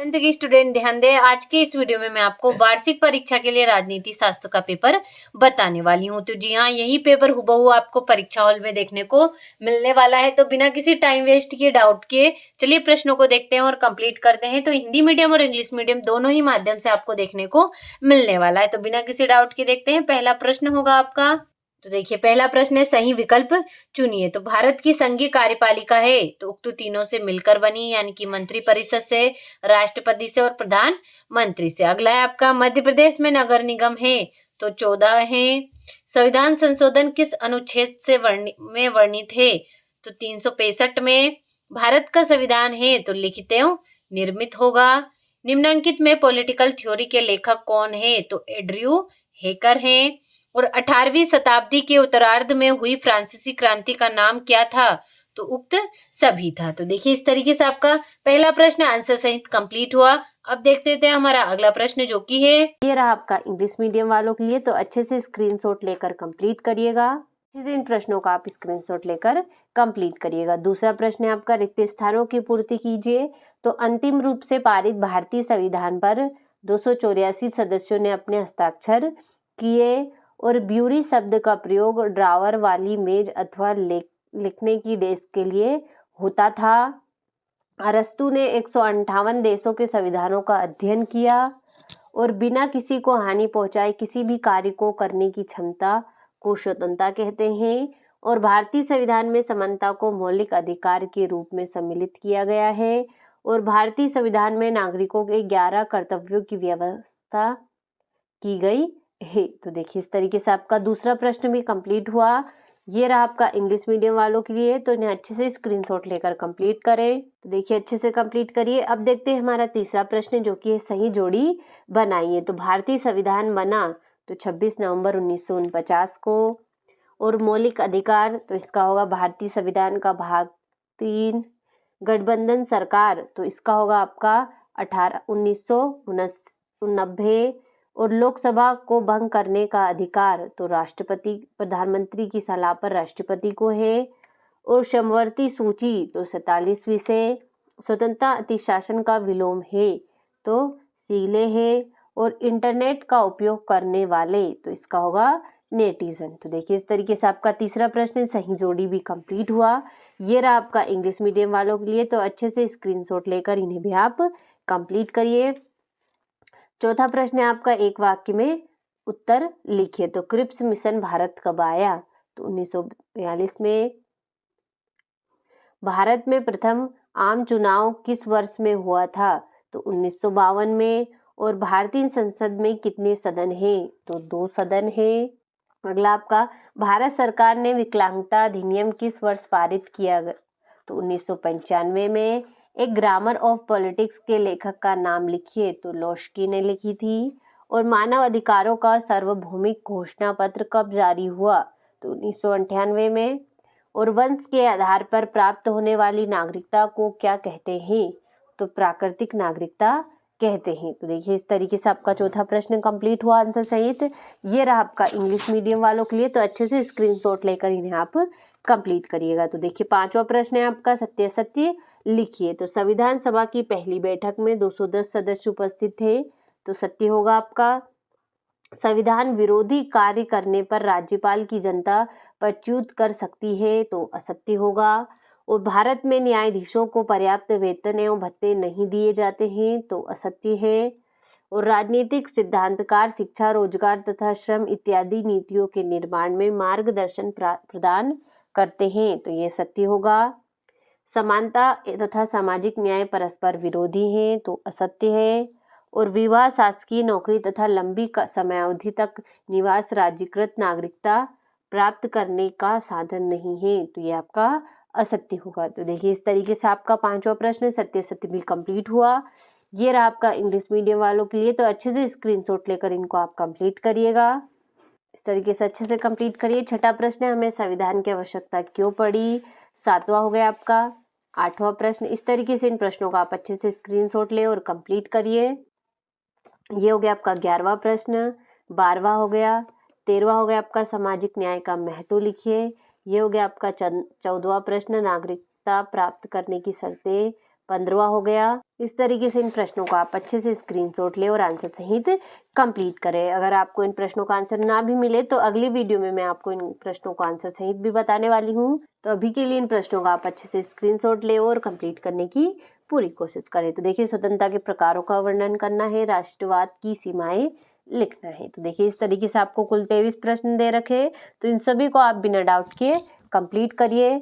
11th की student ध्यान दें। आज के इस वीडियो में मैं आपको वार्षिक परीक्षा के लिए राजनीति शास्त्र का पेपर बताने वाली हूँ। तो जी हाँ, यही पेपर हुबहू आपको परीक्षा हॉल में देखने को मिलने वाला है। तो बिना किसी टाइम वेस्ट किए, डाउट किए, चलिए प्रश्नों को देखते हैं और कंप्लीट करते हैं। तो हिंदी मीडियम और इंग्लिश मीडियम दोनों ही माध्यम से आपको देखने को मिलने वाला है। तो बिना किसी डाउट के देखते हैं। पहला प्रश्न होगा आपका। तो देखिए, पहला प्रश्न है, सही विकल्प चुनिए। तो भारत की संघीय कार्यपालिका है तो उक्त तीनों से मिलकर बनी, यानी कि मंत्री परिषद से, राष्ट्रपति से और प्रधानमंत्री से। अगला है आपका, मध्य प्रदेश में नगर निगम है तो 14 है। संविधान संशोधन किस अनुच्छेद से वर्णित है तो 365 में। भारत का संविधान है तो लिखित एवं निर्मित होगा। निम्नलिखित में पॉलिटिकल थ्योरी के लेखक कौन है तो एड्रयू हेकर हैं। और 18वीं शताब्दी के उत्तरार्ध में हुई फ्रांसीसी क्रांति का नाम क्या था तो उक्त सभी था। तो देखिए, इस तरीके से आपका पहला प्रश्न आंसर सहित कंप्लीट हुआ। अब देखते थे हमारा अगला प्रश्न, जो कि है, ये रहा आपका इंग्लिश मीडियम वालों के लिए। तो अच्छे से स्क्रीनशॉट लेकर कंप्लीट करिएगा। अच्छे से इन प्रश्नों का आप स्क्रीनशॉट लेकर कंप्लीट करिएगा। दूसरा प्रश्न है आपका, रिक्त स्थानों की पूर्ति कीजिए। तो अंतिम रूप से पारित भारतीय संविधान पर 284 सदस्यों ने अपने हस्ताक्षर किए और ब्यूरी शब्द का प्रयोग ड्रावर वाली मेज अथवा लिखने की डेस्क के लिए होता था। अरस्तु ने 158 देशों के संविधानों का अध्ययन किया और बिना किसी को हानि पहुंचाए किसी भी कार्य को करने की क्षमता को स्वतंत्रता कहते हैं। और भारतीय संविधान में समानता को मौलिक अधिकार के रूप में सम्मिलित किया गया है। और भारतीय संविधान में नागरिकों के 11 कर्तव्यों की व्यवस्था की गई है। तो देखिए, इस तरीके से आपका दूसरा प्रश्न भी कंप्लीट हुआ। ये रहा आपका इंग्लिश मीडियम वालों के लिए। तो इन्हें अच्छे से स्क्रीनशॉट लेकर कंप्लीट करें। तो देखिए, अच्छे से कंप्लीट करिए। अब देखते हैं हमारा तीसरा प्रश्न, जो कि है, सही जोड़ी बनाइए। तो भारतीय संविधान बना तो 26 नवंबर 1949 को। और मौलिक अधिकार, तो इसका होगा भारतीय संविधान का भाग 3। गठबंधन सरकार, तो इसका होगा आपका 1990। और लोकसभा को भंग करने का अधिकार, तो राष्ट्रपति, प्रधानमंत्री की सलाह पर राष्ट्रपति को है। और समवर्ती सूची, तो 47वीं से। स्वतंत्रता अतिशासन का विलोम है तो सीले है। और इंटरनेट का उपयोग करने वाले, तो इसका होगा नेटिजन। तो देखिए, इस तरीके से आपका तीसरा प्रश्न सही जोड़ी भी कंप्लीट हुआ। ये रहा आपका इंग्लिश मीडियम वालों के लिए। तो अच्छे से स्क्रीनशॉट लेकर इन्हें भी आप कंप्लीट करिए। चौथा प्रश्न है आपका, एक वाक्य में उत्तर लिखिए। तो क्रिप्स मिशन भारत कब आया तो 1942 में। भारत में प्रथम आम चुनाव किस वर्ष में हुआ था तो 1952 में। और भारतीय संसद में कितने सदन हैं तो 2 सदन हैं। अगला आपका, भारत सरकार ने विकलांगता अधिनियम किस वर्ष पारित किया तो 1995 में। एक ग्रामर ऑफ पॉलिटिक्स के लेखक का नाम लिखिए तो लोस्की ने लिखी थी। और मानव अधिकारों का सार्वभौमिक घोषणा पत्र कब जारी हुआ तो 1998 में। और वंश के आधार पर प्राप्त होने वाली नागरिकता को क्या कहते हैं तो प्राकृतिक नागरिकता कहते हैं। तो देखिए, इस तरीके से आपका चौथा प्रश्न कंप्लीट हुआ आंसर सहित। ये रहा आपका इंग्लिश मीडियम वालों के लिए। तो अच्छे से स्क्रीनशॉट लेकर इन्हें आप कंप्लीट करिएगा। तो देखिए, पांचवा प्रश्न है आपका, सत्य सत्य लिखिए। तो संविधान सभा की पहली बैठक में 210 सदस्य उपस्थित थे तो सत्य होगा आपका। संविधान विरोधी कार्य करने पर राज्यपाल की जनता पदच्युत कर सकती है तो असत्य होगा। और भारत में न्यायाधीशों को पर्याप्त वेतन एवं भत्ते नहीं दिए जाते हैं तो असत्य है। और राजनीतिक सिद्धांतकार शिक्षा, रोजगार तथा श्रम इत्यादि नीतियों के निर्माण में मार्गदर्शन प्रदान करते हैं तो ये सत्य होगा। समानता तथा सामाजिक न्याय परस्पर विरोधी हैं तो असत्य है। और विवाह, शासकीय नौकरी तथा लंबी समयावधि तक निवास राज्यकृत नागरिकता प्राप्त करने का साधन नहीं है तो ये आपका असत्य होगा। तो देखिए, इस तरीके से आपका पांचवा प्रश्न सत्य सत्य भी कंप्लीट हुआ। ये रहा आपका इंग्लिश मीडियम वालों के लिए। तो अच्छे से स्क्रीनशॉट लेकर इनको आप कंप्लीट करिएगा। इस तरीके से अच्छे से कंप्लीट करिए। छठा प्रश्न है, हमें संविधान की आवश्यकता क्यों पड़ी। सातवां हो गया आपका। आठवां प्रश्न, इस तरीके से इन प्रश्नों का आप अच्छे से स्क्रीनशॉट ले और कंप्लीट करिए। ये हो गया आपका 11वां प्रश्न। 12वां हो गया। 13वां हो गया आपका, सामाजिक न्याय का महत्व लिखिए। ये हो गया आपका 14वां प्रश्न, नागरिकता प्राप्त करने की शर्तें। 15वां हो गया। इस तरीके से इन प्रश्नों को आप अच्छे से स्क्रीनशॉट लें और आंसर सहित कंप्लीट करें। अगर आपको इन प्रश्नों का आंसर ना भी मिले तो अगली वीडियो में मैं आपको इन प्रश्नों का आंसर सहित भी बताने वाली हूँ। तो अभी के लिए इन प्रश्नों का आप अच्छे से स्क्रीनशॉट लें और कंप्लीट करने की पूरी कोशिश करें। तो देखिए, स्वतंत्रता के प्रकारों का वर्णन करना है, राष्ट्रवाद की सीमाएं लिखना है। तो देखिए, इस तरीके से आपको कुल 23 प्रश्न दे रखे, तो इन सभी को आप बिना डाउट के कंप्लीट करिए।